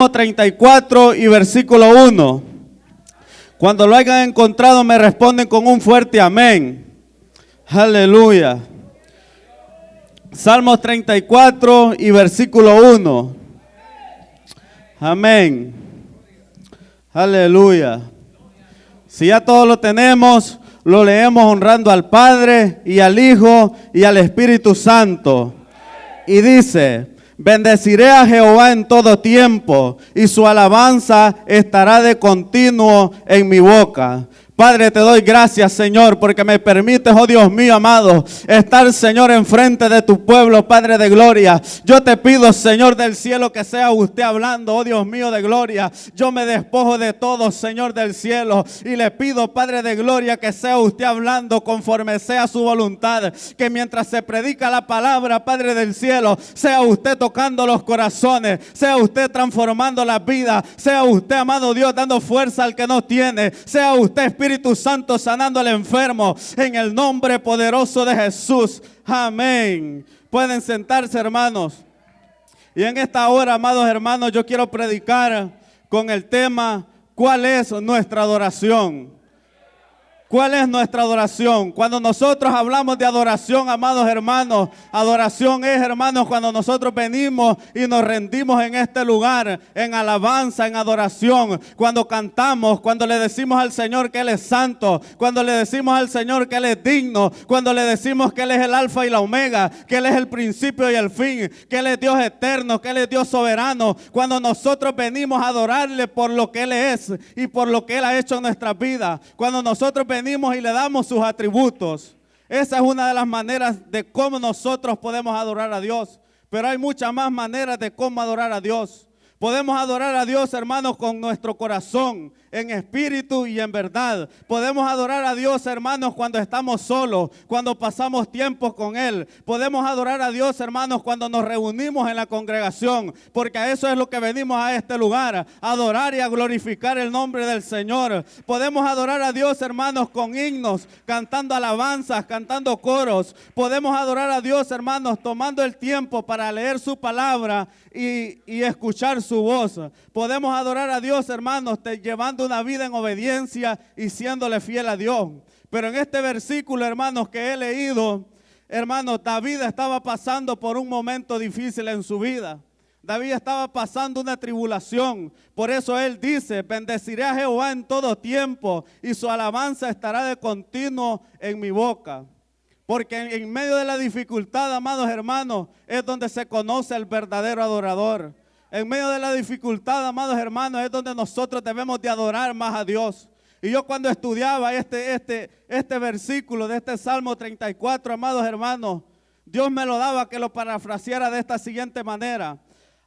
Salmo 34 y versículo 1. Cuando lo hayan encontrado me responden con un fuerte amén. Aleluya. Salmo 34 y versículo 1. Amén. Aleluya. Si ya todos lo tenemos, lo leemos honrando al Padre y al Hijo y al Espíritu Santo. Y dice: bendeciré a Jehová en todo tiempo, y su alabanza estará de continuo en mi boca. Padre, te doy gracias, Señor, porque me permites, oh Dios mío amado, estar, Señor, enfrente de tu pueblo, Padre de gloria. Yo te pido, Señor del cielo, que sea usted hablando, oh Dios mío de gloria. Yo me despojo de todo, Señor del cielo, y le pido, Padre de gloria, que sea usted hablando conforme sea su voluntad. Que mientras se predica la palabra, Padre del cielo, sea usted tocando los corazones, sea usted transformando la vida, sea usted, amado Dios, dando fuerza al que no tiene, sea usted, Espíritu Santo, sanando al enfermo, en el nombre poderoso de Jesús. Amén. Pueden sentarse, hermanos. Y en esta hora, amados hermanos, yo quiero predicar con el tema: ¿cuál es nuestra adoración? ¿Cuál es nuestra adoración? Cuando nosotros hablamos de adoración, amados hermanos, adoración es, hermanos, cuando nosotros venimos y nos rendimos en este lugar, en alabanza, en adoración, cuando cantamos, cuando le decimos al Señor que Él es santo, cuando le decimos al Señor que Él es digno, cuando le decimos que Él es el alfa y la omega, que Él es el principio y el fin, que Él es Dios eterno, que Él es Dios soberano, cuando nosotros venimos a adorarle por lo que Él es y por lo que Él ha hecho en nuestra vida, cuando nosotros venimos y le damos sus atributos. Esa es una de las maneras de cómo nosotros podemos adorar a Dios. Pero hay muchas más maneras de cómo adorar a Dios. Podemos adorar a Dios, hermanos, con nuestro corazón, en espíritu y en verdad. Podemos adorar a Dios, hermanos, cuando estamos solos, cuando pasamos tiempo con Él. Podemos adorar a Dios, hermanos, cuando nos reunimos en la congregación, porque a eso es lo que venimos a este lugar, a adorar y a glorificar el nombre del Señor. Podemos adorar a Dios, hermanos, con himnos, cantando alabanzas, cantando coros. Podemos adorar a Dios, hermanos, tomando el tiempo para leer su palabra y escuchar su voz. Podemos adorar a Dios, hermanos, llevando una vida en obediencia y siéndole fiel a Dios. Pero en este versículo, hermanos, que he leído, hermanos, David estaba pasando por un momento difícil en su vida. David estaba pasando una tribulación. Por eso él dice: bendeciré a Jehová en todo tiempo, y su alabanza estará de continuo en mi boca. Porque en medio de la dificultad, amados hermanos, es donde se conoce el verdadero adorador. En medio de la dificultad, amados hermanos, es donde nosotros debemos de adorar más a Dios. Y yo cuando estudiaba este versículo de este Salmo 34, amados hermanos, Dios me lo daba que lo parafraseara de esta siguiente manera: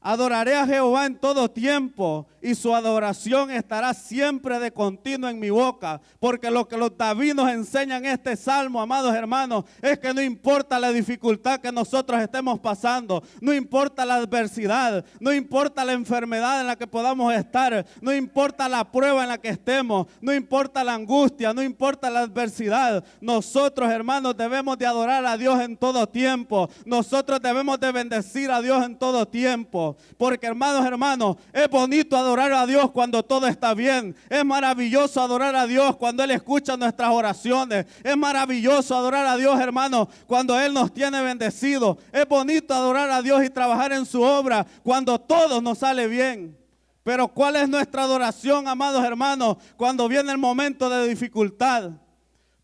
adoraré a Jehová en todo tiempo, y su adoración estará siempre de continuo en mi boca. Porque lo que los David nos enseñan en este salmo, amados hermanos, es que no importa la dificultad que nosotros estemos pasando, no importa la adversidad, no importa la enfermedad en la que podamos estar, no importa la prueba en la que estemos, no importa la angustia, no importa la adversidad, nosotros, hermanos, debemos de adorar a Dios en todo tiempo. Nosotros debemos de bendecir a Dios en todo tiempo. Porque, hermanos, es bonito adorar a Dios cuando todo está bien. Es maravilloso adorar a Dios cuando Él escucha nuestras oraciones. Es maravilloso adorar a Dios, hermanos, cuando Él nos tiene bendecidos. Es bonito adorar a Dios y trabajar en su obra cuando todo nos sale bien. Pero ¿cuál es nuestra adoración, amados hermanos, cuando viene el momento de dificultad?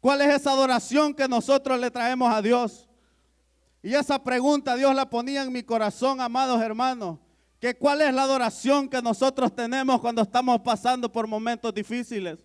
¿Cuál es esa adoración que nosotros le traemos a Dios? Y esa pregunta Dios la ponía en mi corazón, amados hermanos, que cuál es la adoración que nosotros tenemos cuando estamos pasando por momentos difíciles.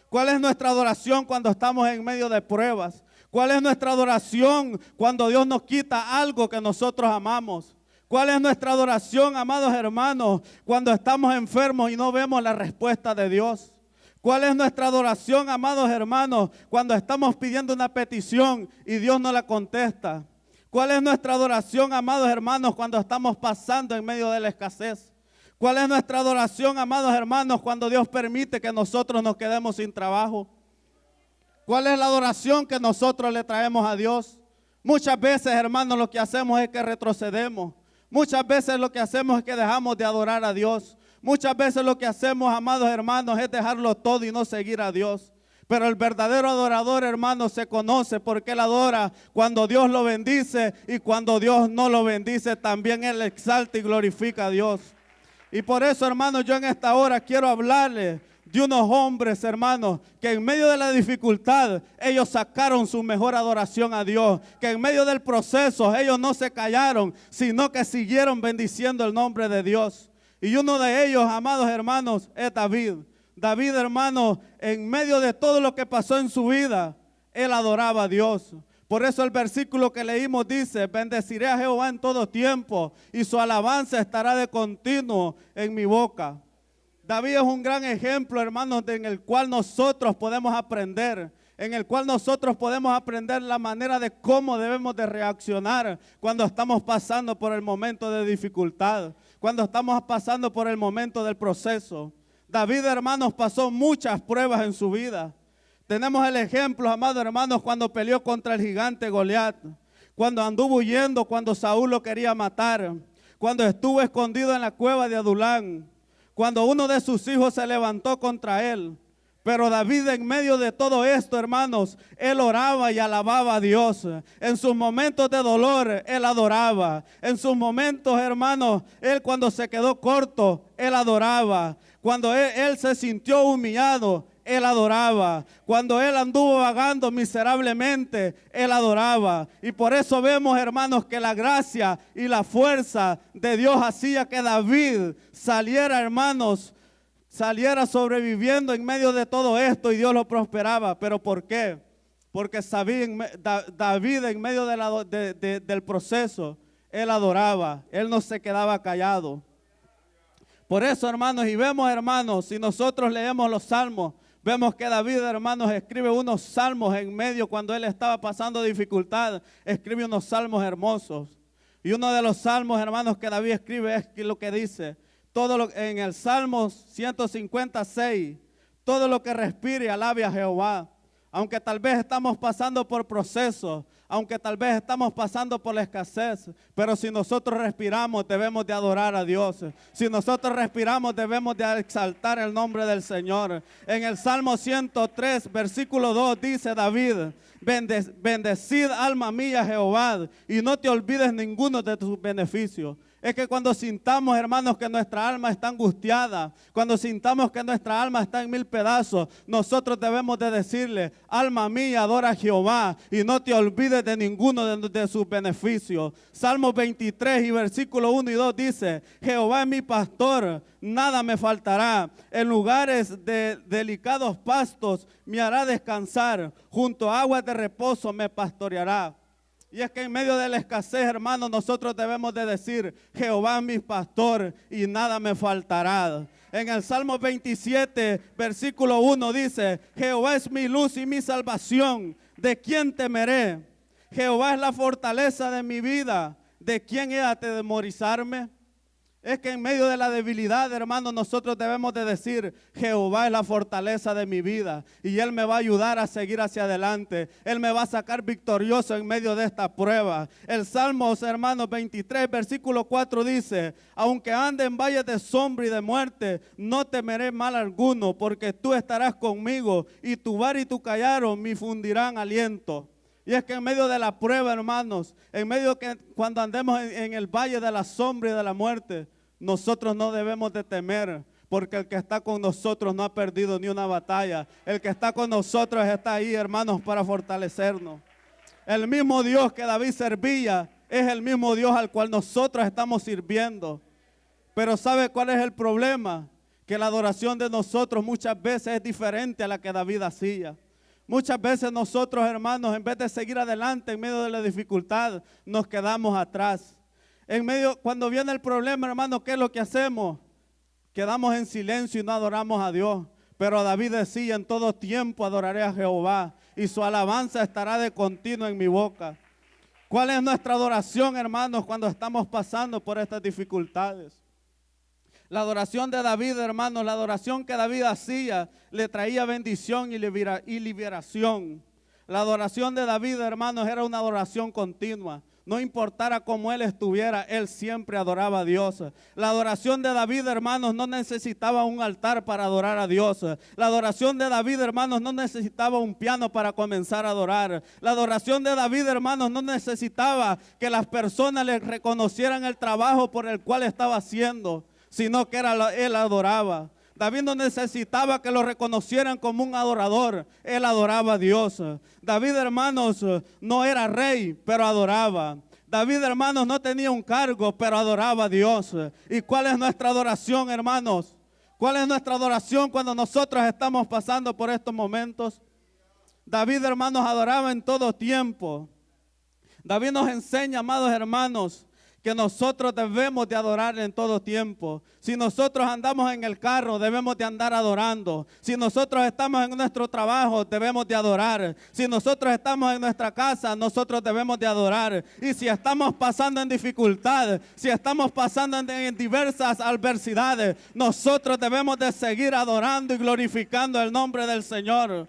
¿Cuál es nuestra adoración cuando estamos en medio de pruebas? ¿Cuál es nuestra adoración cuando Dios nos quita algo que nosotros amamos? ¿Cuál es nuestra adoración, amados hermanos, cuando estamos enfermos y no vemos la respuesta de Dios? ¿Cuál es nuestra adoración, amados hermanos, cuando estamos pidiendo una petición y Dios no la contesta? ¿Cuál es nuestra adoración, amados hermanos, cuando estamos pasando en medio de la escasez? ¿Cuál es nuestra adoración, amados hermanos, cuando Dios permite que nosotros nos quedemos sin trabajo? ¿Cuál es la adoración que nosotros le traemos a Dios? Muchas veces, hermanos, lo que hacemos es que retrocedemos. Muchas veces lo que hacemos es que dejamos de adorar a Dios. Muchas veces lo que hacemos, amados hermanos, es dejarlo todo y no seguir a Dios. Pero el verdadero adorador, hermano, se conoce porque él adora cuando Dios lo bendice y cuando Dios no lo bendice, también él exalta y glorifica a Dios. Y por eso, hermanos, yo en esta hora quiero hablarles de unos hombres, hermanos, que en medio de la dificultad, ellos sacaron su mejor adoración a Dios. Que en medio del proceso, ellos no se callaron, sino que siguieron bendiciendo el nombre de Dios. Y uno de ellos, amados hermanos, es David. David, hermano, en medio de todo lo que pasó en su vida, él adoraba a Dios. Por eso el versículo que leímos dice, bendeciré a Jehová en todo tiempo y su alabanza estará de continuo en mi boca. David es un gran ejemplo, hermanos, en el cual nosotros podemos aprender. En el cual nosotros podemos aprender la manera de cómo debemos de reaccionar cuando estamos pasando por el momento de dificultad. Cuando estamos pasando por el momento del proceso. David, hermanos, pasó muchas pruebas en su vida. Tenemos el ejemplo, amados hermanos, cuando peleó contra el gigante Goliat, cuando anduvo huyendo, cuando Saúl lo quería matar, cuando estuvo escondido en la cueva de Adulán, cuando uno de sus hijos se levantó contra él. Pero David, en medio de todo esto, hermanos, él oraba y alababa a Dios. En sus momentos de dolor, él adoraba. En sus momentos, hermanos, él cuando se quedó corto, él adoraba. Cuando él se sintió humillado, él adoraba. Cuando él anduvo vagando miserablemente, él adoraba. Y por eso vemos, hermanos, que la gracia y la fuerza de Dios hacía que David saliera, hermanos, saliera sobreviviendo en medio de todo esto y Dios lo prosperaba. ¿Pero por qué? Porque David en medio del proceso, él adoraba, él no se quedaba callado. Por eso, hermanos, y vemos, hermanos, si nosotros leemos los salmos, vemos que David, hermanos, escribe unos salmos en medio cuando él estaba pasando dificultad, escribe unos salmos hermosos. Y uno de los salmos, hermanos, que David escribe es lo que dice, en el Salmo 156, todo lo que respire alabe a Jehová. Aunque tal vez estamos pasando por procesos, aunque tal vez estamos pasando por la escasez, pero si nosotros respiramos debemos de adorar a Dios. Si nosotros respiramos debemos de exaltar el nombre del Señor. En el Salmo 103, versículo 2 dice David, bendecid alma mía Jehová y no te olvides ninguno de tus beneficios. Es que cuando sintamos, hermanos, que nuestra alma está angustiada, cuando sintamos que nuestra alma está en mil pedazos, nosotros debemos de decirle, alma mía, adora a Jehová y no te olvides de ninguno de sus beneficios. Salmo 23 y versículo 1 y 2 dice, Jehová es mi pastor, nada me faltará. En lugares de delicados pastos me hará descansar, junto a aguas de reposo me pastoreará. Y es que en medio de la escasez, hermanos, nosotros debemos de decir, Jehová es mi pastor y nada me faltará. En el Salmo 27, versículo 1 dice, Jehová es mi luz y mi salvación, ¿de quién temeré? Jehová es la fortaleza de mi vida, ¿de quién he de atemorizarme? Es que en medio de la debilidad, hermanos, nosotros debemos de decir, Jehová es la fortaleza de mi vida y Él me va a ayudar a seguir hacia adelante. Él me va a sacar victorioso en medio de esta prueba. El Salmo, hermanos, 23, versículo 4 dice, aunque ande en valles de sombra y de muerte, no temeré mal alguno, porque tú estarás conmigo y tu vara y tu callado me infundirán aliento. Y es que en medio de la prueba, hermanos, en medio que cuando andemos en el valle de la sombra y de la muerte, nosotros no debemos de temer, porque el que está con nosotros no ha perdido ni una batalla. El que está con nosotros está ahí, hermanos, para fortalecernos. El mismo Dios que David servía es el mismo Dios al cual nosotros estamos sirviendo. Pero ¿sabe cuál es el problema? Que la adoración de nosotros muchas veces es diferente a la que David hacía. Muchas veces nosotros, hermanos, en vez de seguir adelante en medio de la dificultad, nos quedamos atrás. Cuando viene el problema, hermanos, ¿qué es lo que hacemos? Quedamos en silencio y no adoramos a Dios. Pero David decía, en todo tiempo adoraré a Jehová y su alabanza estará de continuo en mi boca. ¿Cuál es nuestra adoración, hermanos, cuando estamos pasando por estas dificultades? La adoración de David, hermanos, la adoración que David hacía, le traía bendición y liberación. La adoración de David, hermanos, era una adoración continua. no importara cómo él estuviera, él siempre adoraba a Dios. La adoración de David, hermanos, no necesitaba un altar para adorar a Dios. La adoración de David, hermanos, no necesitaba un piano para comenzar a adorar. La adoración de David, hermanos, no necesitaba que las personas le reconocieran el trabajo por el cual estaba haciendo, sino que él adoraba. David no necesitaba que lo reconocieran como un adorador, él adoraba a Dios. David, hermanos, no era rey, pero adoraba. David, hermanos, no tenía un cargo, pero adoraba a Dios. ¿Y cuál es nuestra adoración, hermanos? ¿Cuál es nuestra adoración cuando nosotros estamos pasando por estos momentos? David, hermanos, adoraba en todo tiempo. David nos enseña, amados hermanos, que nosotros debemos de adorar en todo tiempo. Si nosotros andamos en el carro, debemos de andar adorando. Si nosotros estamos en nuestro trabajo, debemos de adorar. Si nosotros estamos en nuestra casa, nosotros debemos de adorar. Y si estamos pasando en dificultad, si estamos pasando en diversas adversidades, nosotros debemos de seguir adorando y glorificando el nombre del Señor.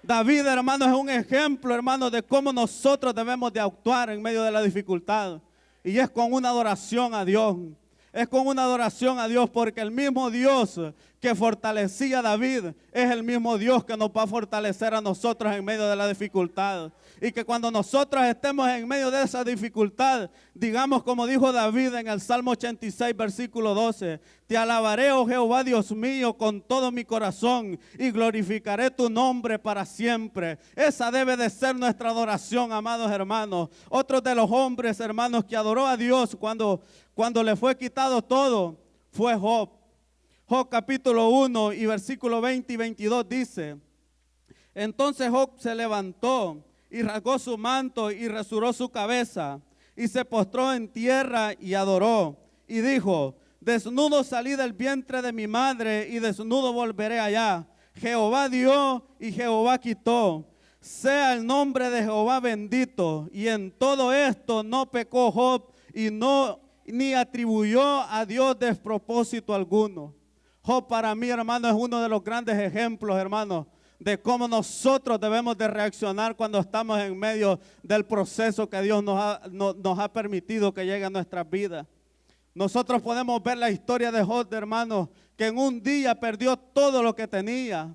David, hermano, es un ejemplo, hermano, de cómo nosotros debemos de actuar en medio de la dificultad. Y es con una adoración a Dios. Es con una adoración a Dios, porque el mismo Dios que fortalecía a David es el mismo Dios que nos va a fortalecer a nosotros en medio de la dificultad. Y que cuando nosotros estemos en medio de esa dificultad, digamos como dijo David en el Salmo 86, versículo 12: te alabaré, oh Jehová Dios mío, con todo mi corazón, y glorificaré tu nombre para siempre. Esa debe de ser nuestra adoración, amados hermanos. Otro de los hombres, hermanos, que adoró a Dios cuando le fue quitado todo, fue Job. Job capítulo 1 y versículo 20 y 22 dice: entonces Job se levantó y rasgó su manto y rasuró su cabeza y se postró en tierra y adoró y dijo: desnudo salí del vientre de mi madre y desnudo volveré allá. Jehová dio y Jehová quitó. Sea el nombre de Jehová bendito. Y en todo esto no pecó Job ni atribuyó a Dios despropósito alguno. Job, para mí, hermano, es uno de los grandes ejemplos, hermano, de cómo nosotros debemos de reaccionar cuando estamos en medio del proceso que Dios nos ha permitido que llegue a nuestras vidas. Nosotros podemos ver la historia de Job, hermano, que en un día perdió todo lo que tenía,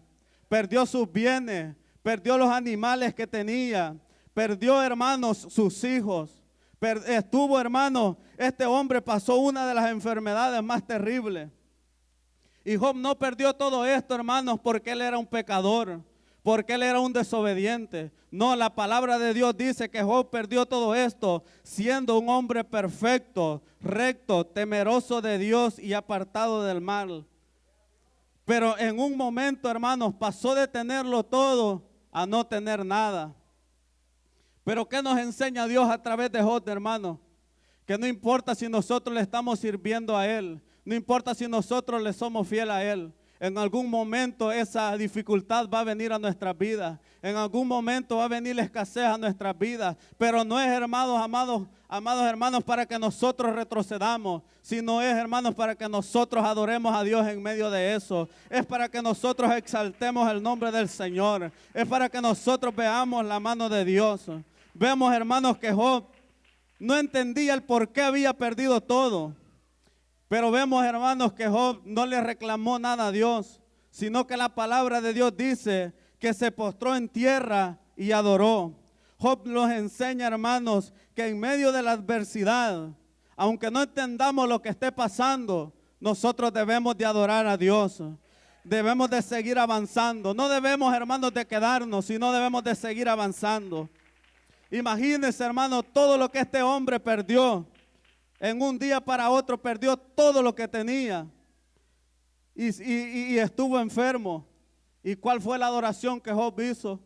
perdió sus bienes, perdió los animales que tenía, perdió, hermanos, sus hijos. Estuvo, hermano, este hombre pasó una de las enfermedades más terribles. Y Job no perdió todo esto, hermanos, porque él era un pecador, porque él era un desobediente. No, la palabra de Dios dice que Job perdió todo esto siendo un hombre perfecto, recto, temeroso de Dios y apartado del mal. Pero en un momento, hermanos, pasó de tenerlo todo a no tener nada. Pero ¿qué nos enseña Dios a través de Job, hermano? Que no importa si nosotros le estamos sirviendo a Él, no importa si nosotros le somos fieles a Él, en algún momento esa dificultad va a venir a nuestras vidas, en algún momento va a venir la escasez a nuestras vidas, pero no es, amados hermanos, para que nosotros retrocedamos, sino es, hermanos, para que nosotros adoremos a Dios en medio de eso, es para que nosotros exaltemos el nombre del Señor, es para que nosotros veamos la mano de Dios. Vemos, hermanos, que Job no entendía el por qué había perdido todo. Pero vemos, hermanos, que Job no le reclamó nada a Dios, sino que la palabra de Dios dice que se postró en tierra y adoró. Job nos enseña, hermanos, que en medio de la adversidad, aunque no entendamos lo que esté pasando, nosotros debemos de adorar a Dios. Debemos de seguir avanzando. No debemos, hermanos, de quedarnos, sino debemos de seguir avanzando. Imagínense, hermano, todo lo que este hombre perdió. En un día para otro perdió todo lo que tenía. Y estuvo enfermo. ¿Y cuál fue la adoración que Job hizo?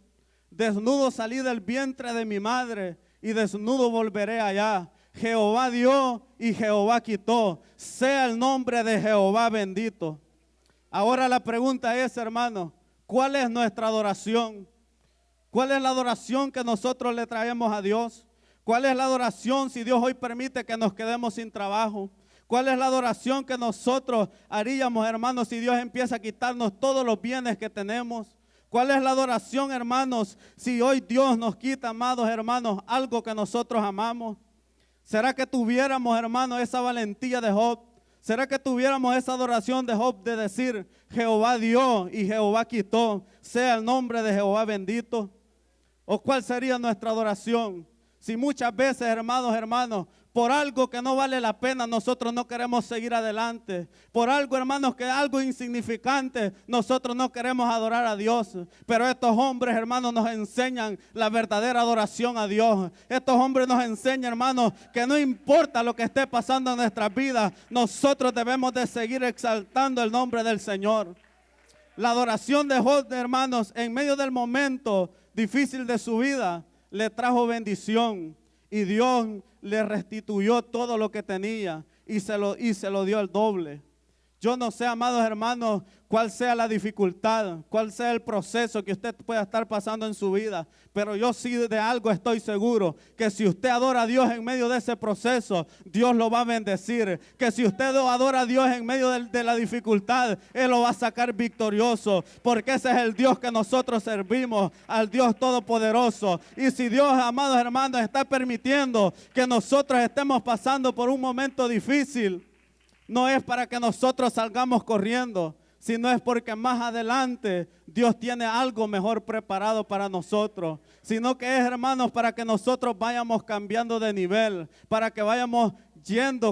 Desnudo salí del vientre de mi madre y desnudo volveré allá. Jehová dio y Jehová quitó. Sea el nombre de Jehová bendito. Ahora la pregunta es, hermano, ¿cuál es nuestra adoración? ¿Cuál es la adoración que nosotros le traemos a Dios? ¿Cuál es la adoración si Dios hoy permite que nos quedemos sin trabajo? ¿Cuál es la adoración que nosotros haríamos, hermanos, si Dios empieza a quitarnos todos los bienes que tenemos? ¿Cuál es la adoración, hermanos, si hoy Dios nos quita, amados hermanos, algo que nosotros amamos? ¿Será que tuviéramos, hermanos, esa valentía de Job? ¿Será que tuviéramos esa adoración de Job de decir, Jehová dio y Jehová quitó, sea el nombre de Jehová bendito? ¿O cuál sería nuestra adoración? Si muchas veces, hermanos, por algo que no vale la pena, nosotros no queremos seguir adelante. Por algo, hermanos, que es algo insignificante, nosotros no queremos adorar a Dios. Pero estos hombres, hermanos, nos enseñan la verdadera adoración a Dios. Estos hombres nos enseñan, hermanos, que no importa lo que esté pasando en nuestras vidas, nosotros debemos de seguir exaltando el nombre del Señor. La adoración de Job, hermanos, en medio del momento difícil de su vida, le trajo bendición y Dios le restituyó todo lo que tenía y se lo dio al doble. Yo no sé, amados hermanos, cuál sea la dificultad, cuál sea el proceso que usted pueda estar pasando en su vida, pero yo sí de algo estoy seguro, que si usted adora a Dios en medio de ese proceso, Dios lo va a bendecir, que si usted adora a Dios en medio de la dificultad, Él lo va a sacar victorioso, porque ese es el Dios que nosotros servimos, al Dios Todopoderoso. Y si Dios, amados hermanos, está permitiendo que nosotros estemos pasando por un momento difícil, no es para que nosotros salgamos corriendo, sino es porque más adelante Dios tiene algo mejor preparado para nosotros. Sino que es, hermanos, para que nosotros vayamos cambiando de nivel, para que vayamos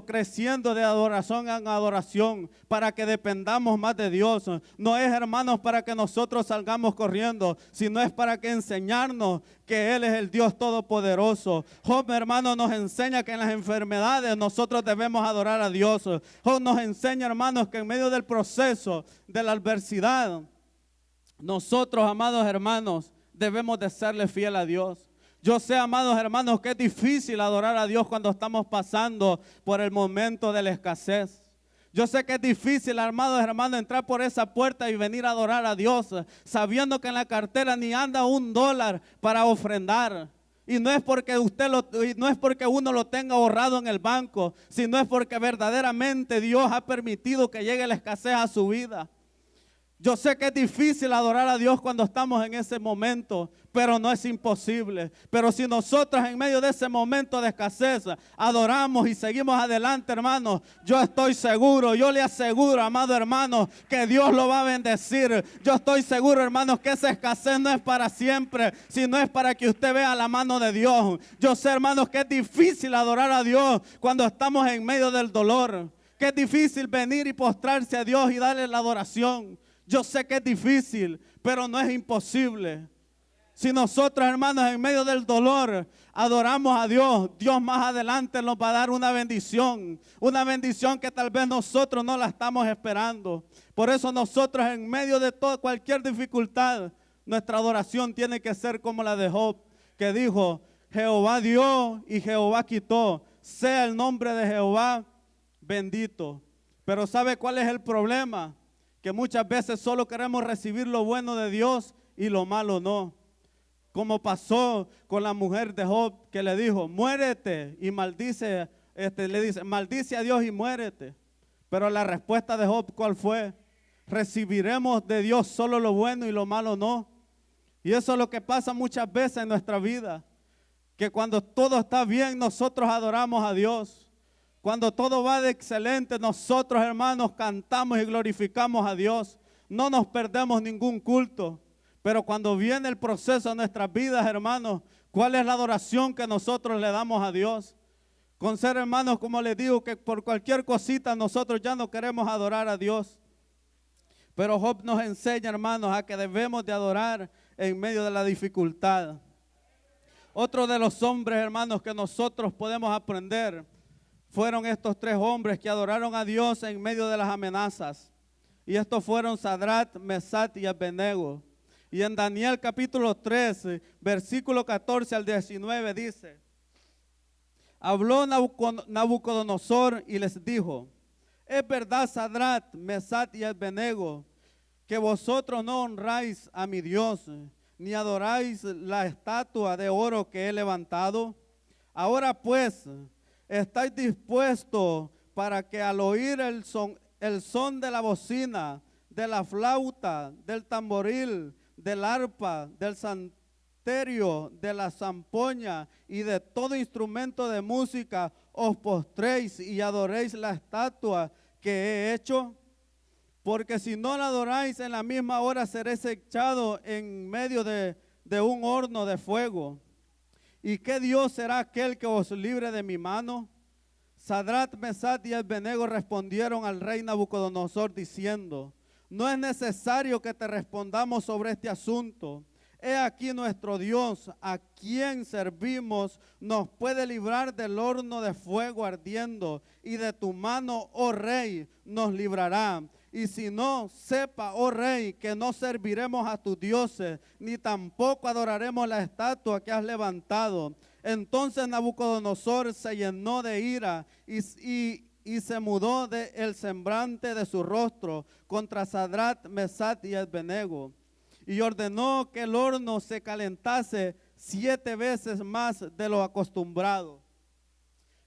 creciendo de adoración en adoración, para que dependamos más de Dios. No es, hermanos, para que nosotros salgamos corriendo, sino es para que enseñarnos que Él es el Dios Todopoderoso. Job, hermano, nos enseña que en las enfermedades nosotros debemos adorar a Dios. Job nos enseña, hermanos, que en medio del proceso, de la adversidad, nosotros, amados hermanos, debemos de serle fiel a Dios. Yo sé, amados hermanos, que es difícil adorar a Dios cuando estamos pasando por el momento de la escasez. Yo sé que es difícil, amados hermanos, entrar por esa puerta y venir a adorar a Dios, sabiendo que en la cartera ni anda $1 para ofrendar. Y no es porque no es porque uno lo tenga ahorrado en el banco, sino es porque verdaderamente Dios ha permitido que llegue la escasez a su vida. Yo sé que es difícil adorar a Dios cuando estamos en ese momento, pero no es imposible. Pero si nosotros en medio de ese momento de escasez adoramos y seguimos adelante, hermanos, yo estoy seguro, yo le aseguro, amado hermano, que Dios lo va a bendecir. Yo estoy seguro, hermanos, que esa escasez no es para siempre, sino es para que usted vea la mano de Dios. Yo sé, hermanos, que es difícil adorar a Dios cuando estamos en medio del dolor, que es difícil venir y postrarse a Dios y darle la adoración. Yo sé que es difícil, pero no es imposible. Si nosotros, hermanos, en medio del dolor adoramos a Dios, Dios más adelante nos va a dar una bendición que tal vez nosotros no la estamos esperando. Por eso nosotros en medio de cualquier dificultad, nuestra adoración tiene que ser como la de Job, que dijo, Jehová dio y Jehová quitó, sea el nombre de Jehová bendito. Pero ¿sabe cuál es el problema? Que muchas veces solo queremos recibir lo bueno de Dios y lo malo no. Como pasó con la mujer de Job, que le dijo, muérete, y maldice, le dice, maldice a Dios y muérete. Pero la respuesta de Job, ¿cuál fue? Recibiremos de Dios solo lo bueno y lo malo no. Y eso es lo que pasa muchas veces en nuestra vida, que cuando todo está bien, nosotros adoramos a Dios. Cuando todo va de excelente, nosotros, hermanos, cantamos y glorificamos a Dios. No nos perdemos ningún culto. Pero cuando viene el proceso de nuestras vidas, hermanos, ¿cuál es la adoración que nosotros le damos a Dios? Con ser, hermanos, como les digo, que por cualquier cosita nosotros ya no queremos adorar a Dios. Pero Job nos enseña, hermanos, a que debemos de adorar en medio de la dificultad. Otro de los hombres, hermanos, que nosotros podemos aprender fueron estos 3 hombres que adoraron a Dios en medio de las amenazas. Y estos fueron Sadrach, Mesach y Abednego. Y en Daniel capítulo 3, versículo 14 al 19 dice, habló Nabucodonosor y les dijo, es verdad, Sadrach, Mesach y Abednego, que vosotros no honráis a mi Dios, ni adoráis la estatua de oro que he levantado. Ahora pues, ¿estáis dispuestos para que al oír el son de la bocina, de la flauta, del tamboril, del arpa, del ministerio de la zampoña y de todo instrumento de música os postréis y adoréis la estatua que he hecho? Porque si no la adoráis, en la misma hora seréis echado en medio de un horno de fuego. ¿Y qué Dios será aquel que os libre de mi mano? Sadrach, Mesach y Abednego respondieron al rey Nabucodonosor diciendo: no es necesario que te respondamos sobre este asunto. He aquí nuestro Dios, a quien servimos, nos puede librar del horno de fuego ardiendo, y de tu mano, oh rey, nos librará. Y si no, sepa, oh rey, que no serviremos a tus dioses, ni tampoco adoraremos la estatua que has levantado. Entonces Nabucodonosor se llenó de ira y se mudó el semblante de su rostro contra Sadrach, Mesach y Abednego. Y ordenó que el horno se calentase 7 veces más de lo acostumbrado.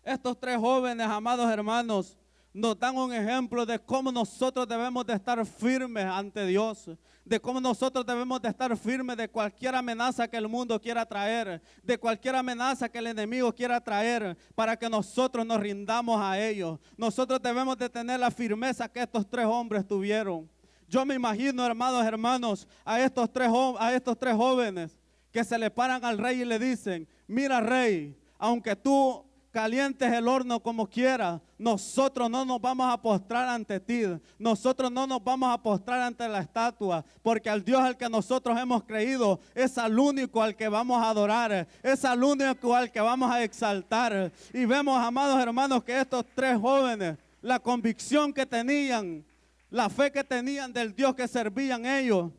Estos 3 jóvenes, amados hermanos, nos dan un ejemplo de cómo nosotros debemos de estar firmes ante Dios, de cómo nosotros debemos de estar firmes de cualquier amenaza que el mundo quiera traer, de cualquier amenaza que el enemigo quiera traer, para que nosotros nos rindamos a ellos. Nosotros debemos de tener la firmeza que estos 3 hombres tuvieron. Yo me imagino, hermanos, a estos tres jóvenes que se le paran al rey y le dicen: mira, rey, aunque tú calientes el horno como quieras, nosotros no nos vamos a postrar ante ti, nosotros no nos vamos a postrar ante la estatua, porque al Dios al que nosotros hemos creído es al único al que vamos a adorar, es al único al que vamos a exaltar. Y vemos, amados hermanos, que estos 3 jóvenes, la convicción que tenían, la fe que tenían del Dios que servían ellos,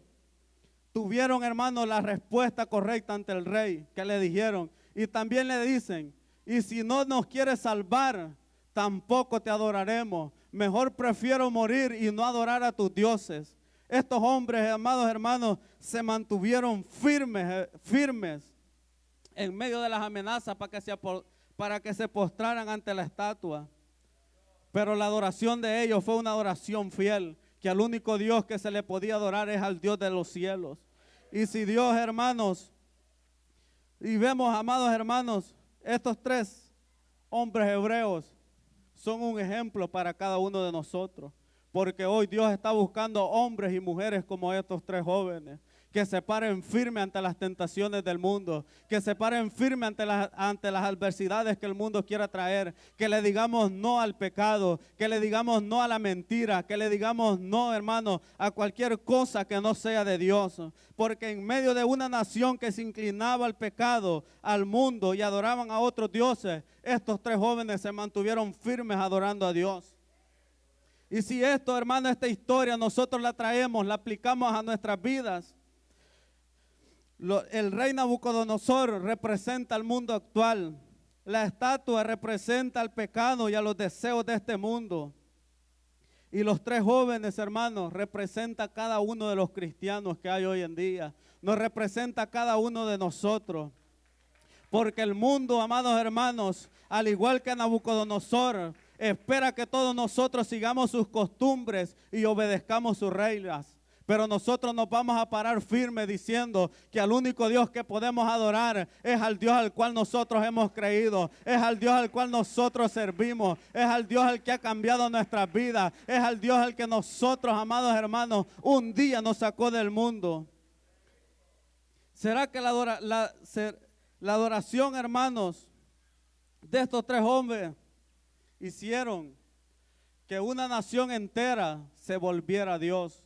tuvieron, hermanos, la respuesta correcta ante el rey, que le dijeron. Y también le dicen: y si no nos quieres salvar, tampoco te adoraremos. Mejor prefiero morir y no adorar a tus dioses. Estos hombres, amados hermanos, se mantuvieron firmes en medio de las amenazas para que se postraran ante la estatua. Pero la adoración de ellos fue una adoración fiel, que al único Dios que se le podía adorar es al Dios de los cielos. Y si Dios, hermanos, y vemos, amados hermanos, estos 3 hombres hebreos son un ejemplo para cada uno de nosotros, porque hoy Dios está buscando hombres y mujeres como estos 3 jóvenes, que se paren firmes ante las tentaciones del mundo, que se paren firmes ante las adversidades que el mundo quiera traer, que le digamos no al pecado, que le digamos no a la mentira, que le digamos no, hermano, a cualquier cosa que no sea de Dios. Porque en medio de una nación que se inclinaba al pecado, al mundo y adoraban a otros dioses, estos 3 jóvenes se mantuvieron firmes adorando a Dios. Y si esto, hermano, esta historia nosotros la traemos, la aplicamos a nuestras vidas, el rey Nabucodonosor representa al mundo actual. La estatua representa al pecado y a los deseos de este mundo. Y los 3 jóvenes, hermanos, representa a cada uno de los cristianos que hay hoy en día. Nos representa a cada uno de nosotros. Porque el mundo, amados hermanos, al igual que Nabucodonosor, espera que todos nosotros sigamos sus costumbres y obedezcamos sus reglas. Pero nosotros nos vamos a parar firmes diciendo que al único Dios que podemos adorar es al Dios al cual nosotros hemos creído, es al Dios al cual nosotros servimos, es al Dios al que ha cambiado nuestras vidas, es al Dios al que nosotros, amados hermanos, un día nos sacó del mundo. ¿Será que la adoración, hermanos, de estos 3 hombres hicieron que una nación entera se volviera a Dios?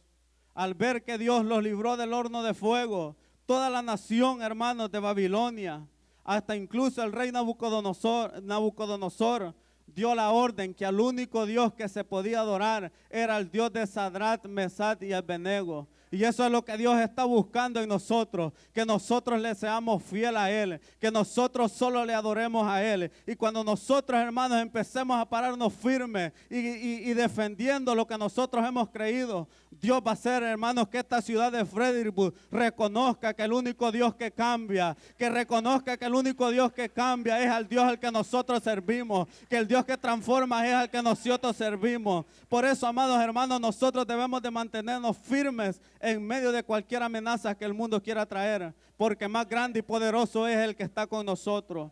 Al ver que Dios los libró del horno de fuego, toda la nación, hermanos, de Babilonia, hasta incluso el rey Nabucodonosor dio la orden que al único Dios que se podía adorar era el Dios de Sadrach, Mesach y Abednego. Y eso es lo que Dios está buscando en nosotros, que nosotros le seamos fieles a Él, que nosotros solo le adoremos a Él. Y cuando nosotros, hermanos, empecemos a pararnos firmes y defendiendo lo que nosotros hemos creído, Dios va a hacer, hermanos, que esta ciudad de Fredericksburg reconozca que el único Dios que cambia, que reconozca que el único Dios que cambia es al Dios al que nosotros servimos, que el Dios que transforma es al que nosotros servimos. Por eso, amados hermanos, nosotros debemos de mantenernos firmes en medio de cualquier amenaza que el mundo quiera traer, porque más grande y poderoso es el que está con nosotros.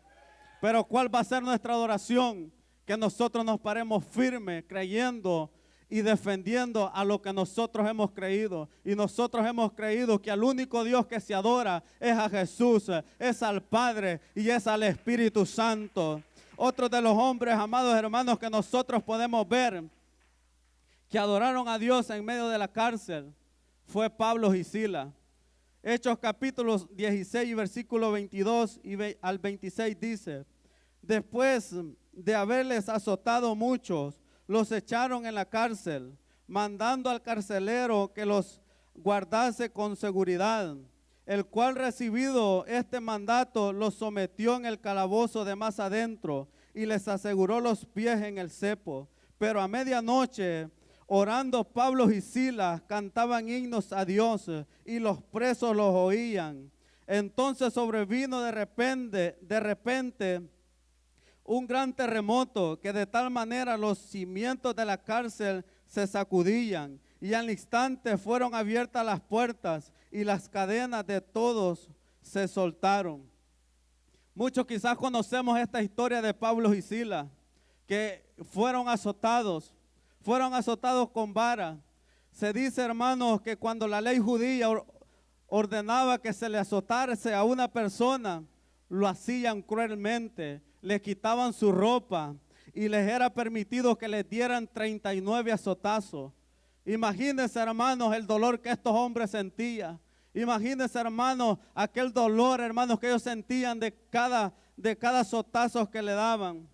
Pero ¿cuál va a ser nuestra adoración? Que nosotros nos paremos firmes, creyendo y defendiendo a lo que nosotros hemos creído. Y nosotros hemos creído que al único Dios que se adora es a Jesús, es al Padre y es al Espíritu Santo. Otro de los hombres, amados hermanos, que nosotros podemos ver que adoraron a Dios en medio de la cárcel fue Pablo y Silas. Hechos capítulos 16 versículo 22 al 26 dice: después de haberles azotado muchos, los echaron en la cárcel, mandando al carcelero que los guardase con seguridad, el cual, recibido este mandato, los sometió en el calabozo de más adentro y les aseguró los pies en el cepo. Pero a medianoche, orando Pablo y Silas, cantaban himnos a Dios y los presos los oían. Entonces sobrevino de repente un gran terremoto, que de tal manera los cimientos de la cárcel se sacudían, y al instante fueron abiertas las puertas y las cadenas de todos se soltaron. Muchos quizás conocemos esta historia de Pablo y Silas, que fueron azotados con vara. Se dice, hermanos, que cuando la ley judía ordenaba que se le azotase a una persona, lo hacían cruelmente, les quitaban su ropa y les era permitido que les dieran 39 azotazos. Imagínense, hermanos, el dolor que estos hombres sentían. Imagínense, hermanos, aquel dolor, hermanos, que ellos sentían de cada azotazo que le daban.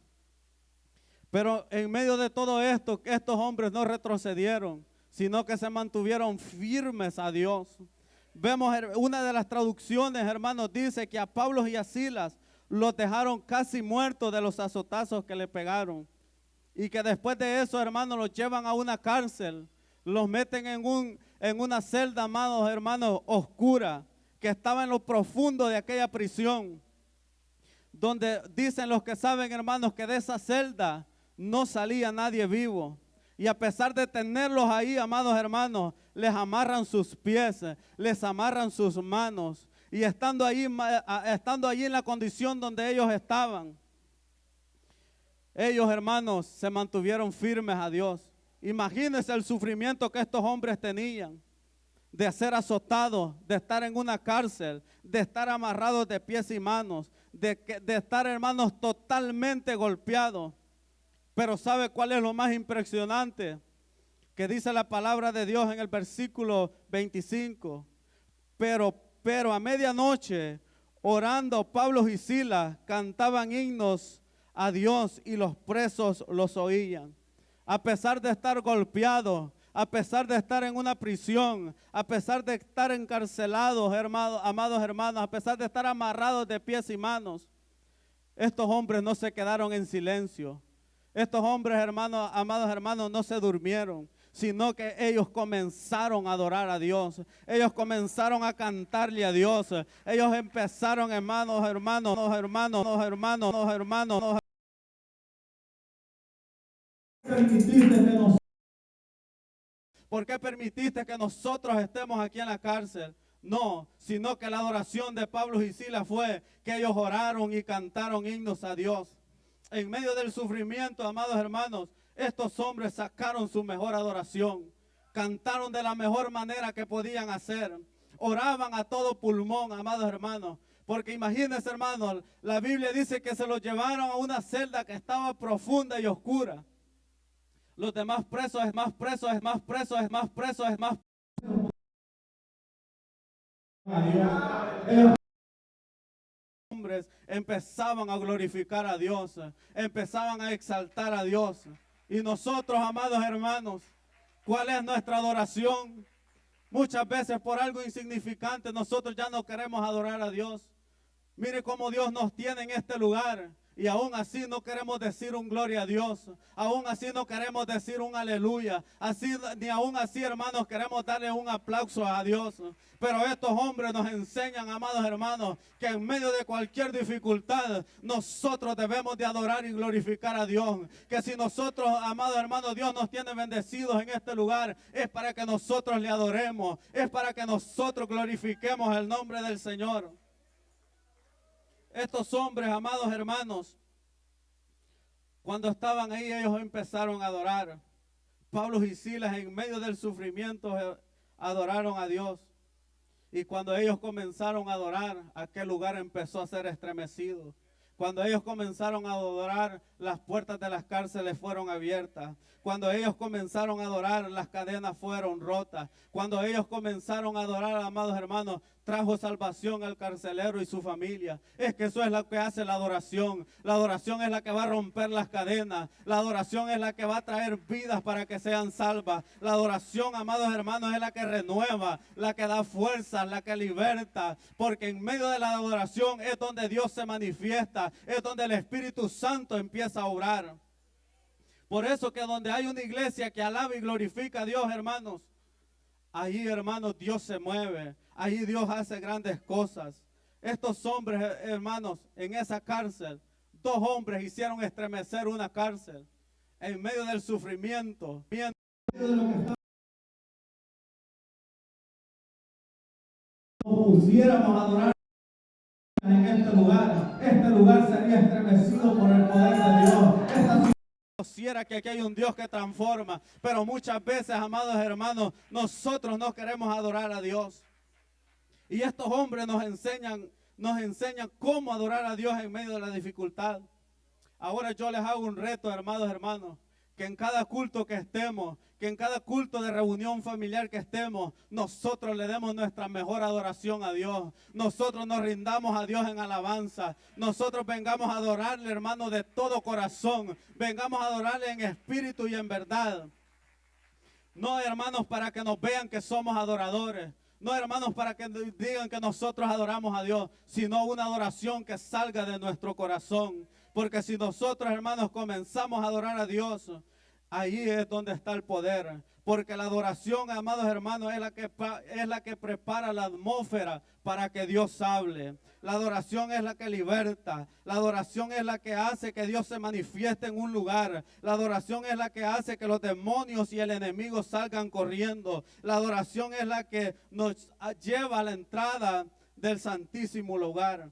Pero en medio de todo esto, estos hombres no retrocedieron, sino que se mantuvieron firmes a Dios. Vemos una de las traducciones, hermanos, dice que a Pablo y a Silas los dejaron casi muertos de los azotazos que le pegaron. Y que después de eso, hermanos, los llevan a una cárcel, los meten en una celda, amados hermanos, oscura, que estaba en lo profundo de aquella prisión, donde dicen los que saben, hermanos, que de esa celda no salía nadie vivo. Y a pesar de tenerlos ahí, amados hermanos, les amarran sus pies, les amarran sus manos. Y estando allí en la condición donde ellos estaban, ellos, hermanos, se mantuvieron firmes a Dios. Imagínense el sufrimiento que estos hombres tenían, de ser azotados, de estar en una cárcel, de estar amarrados de pies y manos, de estar, hermanos, totalmente golpeados. Pero ¿sabe cuál es lo más impresionante? Que dice la palabra de Dios en el versículo 25. Pero a medianoche, orando Pablo y Silas, cantaban himnos a Dios y los presos los oían. A pesar de estar golpeados, a pesar de estar en una prisión, a pesar de estar encarcelados, amados hermanos, a pesar de estar amarrados de pies y manos, estos hombres no se quedaron en silencio. Estos hombres, hermanos, amados hermanos, no se durmieron, sino que ellos comenzaron a adorar a Dios. Ellos comenzaron a cantarle a Dios. Ellos empezaron, hermanos. ¿Por qué permitiste que nosotros estemos aquí en la cárcel? No, sino que la adoración de Pablo y Silas fue que ellos oraron y cantaron himnos a Dios. En medio del sufrimiento, amados hermanos, estos hombres sacaron su mejor adoración. Cantaron de la mejor manera que podían hacer. Oraban a todo pulmón, amados hermanos. Porque imagínense, hermanos, la Biblia dice que se los llevaron a una celda que estaba profunda y oscura. Los demás presos, hombres empezaban a glorificar a Dios, empezaban a exaltar a Dios. Y nosotros, amados hermanos, ¿cuál es nuestra adoración? Muchas veces por algo insignificante nosotros ya no queremos adorar a Dios. Mire cómo Dios nos tiene en este lugar. Y aún así no queremos decir un gloria a Dios. Aún así no queremos decir un aleluya. Ni aún así, hermanos, queremos darle un aplauso a Dios. Pero estos hombres nos enseñan, amados hermanos, que en medio de cualquier dificultad, nosotros debemos de adorar y glorificar a Dios. Que si nosotros, amados hermanos, Dios nos tiene bendecidos en este lugar, es para que nosotros le adoremos. Es para que nosotros glorifiquemos el nombre del Señor. Estos hombres, amados hermanos, cuando estaban ahí, ellos empezaron a adorar. Pablo y Silas, en medio del sufrimiento, adoraron a Dios. Y cuando ellos comenzaron a adorar, aquel lugar empezó a ser estremecido. Cuando ellos comenzaron a adorar, las puertas de las cárceles fueron abiertas. Cuando ellos comenzaron a adorar, las cadenas fueron rotas. Cuando ellos comenzaron a adorar, amados hermanos, trajo salvación al carcelero y su familia. Es que eso es lo que hace la adoración. La adoración es la que va a romper las cadenas. La adoración es la que va a traer vidas para que sean salvas. La adoración, amados hermanos, es la que renueva, la que da fuerza, la que liberta. Porque en medio de la adoración es donde Dios se manifiesta, es donde el Espíritu Santo empieza a obrar. Por eso que donde hay una iglesia que alaba y glorifica a Dios, hermanos, ahí, hermanos, Dios se mueve. Ahí Dios hace grandes cosas. Estos hombres, hermanos, en esa cárcel, 2 hombres hicieron estremecer una cárcel. En medio del sufrimiento, en medio de lo que está, pusiéramos a adorar en este lugar sería estremecido por el poder de Dios. Esta conociera que aquí hay un Dios que transforma, pero muchas veces, amados hermanos, nosotros no queremos adorar a Dios. Y estos hombres nos enseñan cómo adorar a Dios en medio de la dificultad. Ahora yo les hago un reto, hermanos, que en cada culto que estemos, que en cada culto de reunión familiar que estemos, nosotros le demos nuestra mejor adoración a Dios. Nosotros nos rindamos a Dios en alabanza. Nosotros vengamos a adorarle, hermanos, de todo corazón. Vengamos a adorarle en espíritu y en verdad. No, hermanos, para que nos vean que somos adoradores. No, hermanos, para que digan que nosotros adoramos a Dios, sino una adoración que salga de nuestro corazón. Porque si nosotros, hermanos, comenzamos a adorar a Dios, ahí es donde está el poder. Porque la adoración, amados hermanos, es la que prepara la atmósfera para que Dios hable. La adoración es la que liberta. La adoración es la que hace que Dios se manifieste en un lugar. La adoración es la que hace que los demonios y el enemigo salgan corriendo. La adoración es la que nos lleva a la entrada del santísimo lugar.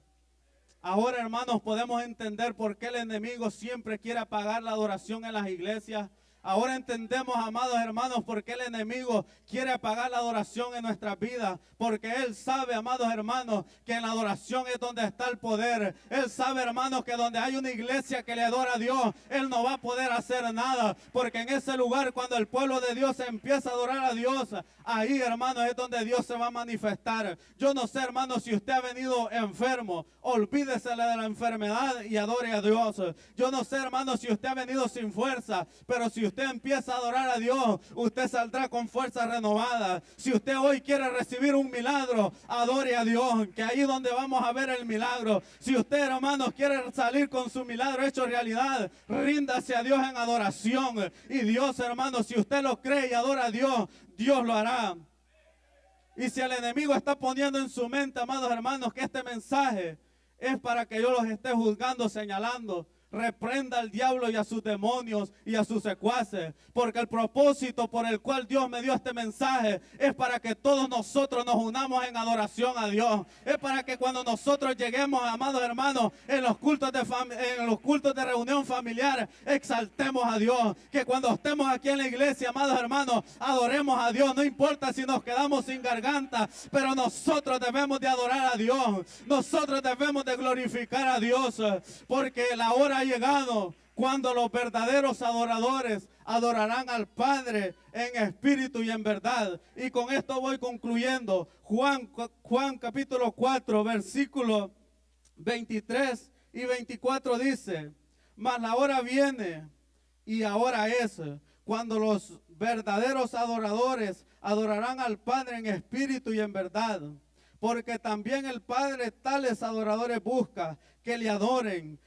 Ahora, hermanos, podemos entender por qué el enemigo siempre quiere apagar la adoración en las iglesias. Ahora entendemos, amados hermanos, por qué el enemigo quiere apagar la adoración en nuestras vidas. Porque él sabe, amados hermanos, que en la adoración es donde está el poder. Él sabe, hermanos, que donde hay una iglesia que le adora a Dios, él no va a poder hacer nada. Porque en ese lugar, cuando el pueblo de Dios empieza a adorar a Dios, ahí, hermanos, es donde Dios se va a manifestar. Yo no sé, hermanos, si usted ha venido enfermo, olvídese de la enfermedad y adore a Dios. Yo no sé, hermanos, si usted ha venido sin fuerza, pero si usted empieza a adorar a Dios, usted saldrá con fuerza renovada. Si usted hoy quiere recibir un milagro, adore a Dios, que ahí es donde vamos a ver el milagro. Si usted, hermanos, quiere salir con su milagro hecho realidad, ríndase a Dios en adoración. Y Dios, hermanos, si usted lo cree y adora a Dios, Dios lo hará. Y si el enemigo está poniendo en su mente, amados hermanos, que este mensaje es para que yo los esté juzgando, señalando, reprenda al diablo y a sus demonios y a sus secuaces, porque el propósito por el cual Dios me dio este mensaje es para que todos nosotros nos unamos en adoración a Dios. Es para que cuando nosotros lleguemos, amados hermanos, en los cultos de reunión familiar, exaltemos a Dios. Que cuando estemos aquí en la iglesia, amados hermanos, adoremos a Dios. No importa si nos quedamos sin garganta, pero nosotros debemos de adorar a Dios. Nosotros debemos de glorificar a Dios, porque la hora ha llegado cuando los verdaderos adoradores adorarán al Padre en espíritu y en verdad. Y con esto voy concluyendo. Juan capítulo 4, versículos 23 y 24 dice: mas la hora viene y ahora es cuando los verdaderos adoradores adorarán al Padre en espíritu y en verdad. Porque también el Padre tales adoradores busca que le adoren.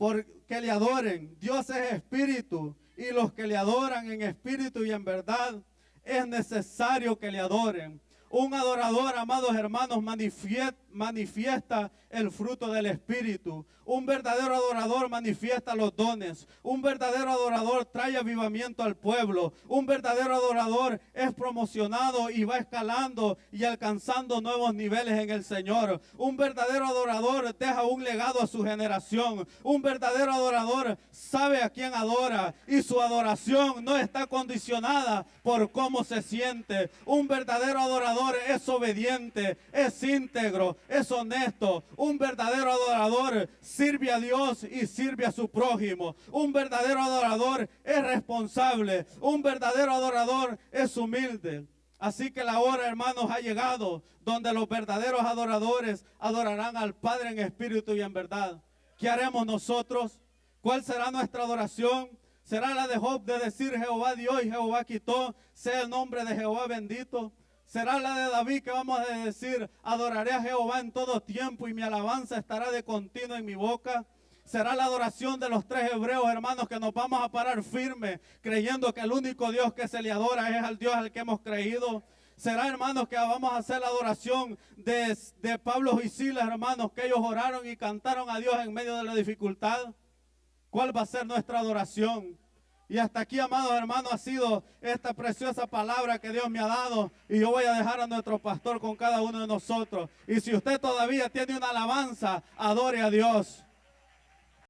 porque le adoren. Dios es espíritu y los que le adoran en espíritu y en verdad es necesario que le adoren. Un adorador, amados hermanos, manifiesta el fruto del Espíritu. Un verdadero adorador manifiesta los dones. Un verdadero adorador trae avivamiento al pueblo. Un verdadero adorador es promocionado y va escalando y alcanzando nuevos niveles en el Señor. Un verdadero adorador deja un legado a su generación. Un verdadero adorador sabe a quién adora y su adoración no está condicionada por cómo se siente. Un verdadero adorador es obediente, es íntegro, es honesto. Un verdadero adorador sirve a Dios y sirve a su prójimo. Un verdadero adorador es responsable. Un verdadero adorador es humilde. Así que la hora, hermanos, ha llegado donde los verdaderos adoradores adorarán al Padre en espíritu y en verdad. ¿Qué haremos nosotros? ¿Cuál será nuestra adoración? ¿Será la de Job de decir Jehová dio y Jehová quitó? Sea el nombre de Jehová bendito. ¿Será la de David que vamos a decir adoraré a Jehová en todo tiempo y mi alabanza estará de continuo en mi boca? ¿Será la adoración de los 3 hebreos, hermanos, que nos vamos a parar firme creyendo que el único Dios que se le adora es al Dios al que hemos creído? ¿Será, hermanos, que vamos a hacer la adoración de Pablo y Silas, hermanos, que ellos oraron y cantaron a Dios en medio de la dificultad? ¿Cuál va a ser nuestra adoración? Y hasta aquí, amados hermanos, ha sido esta preciosa palabra que Dios me ha dado. Y yo voy a dejar a nuestro pastor con cada uno de nosotros. Y si usted todavía tiene una alabanza, adore a Dios.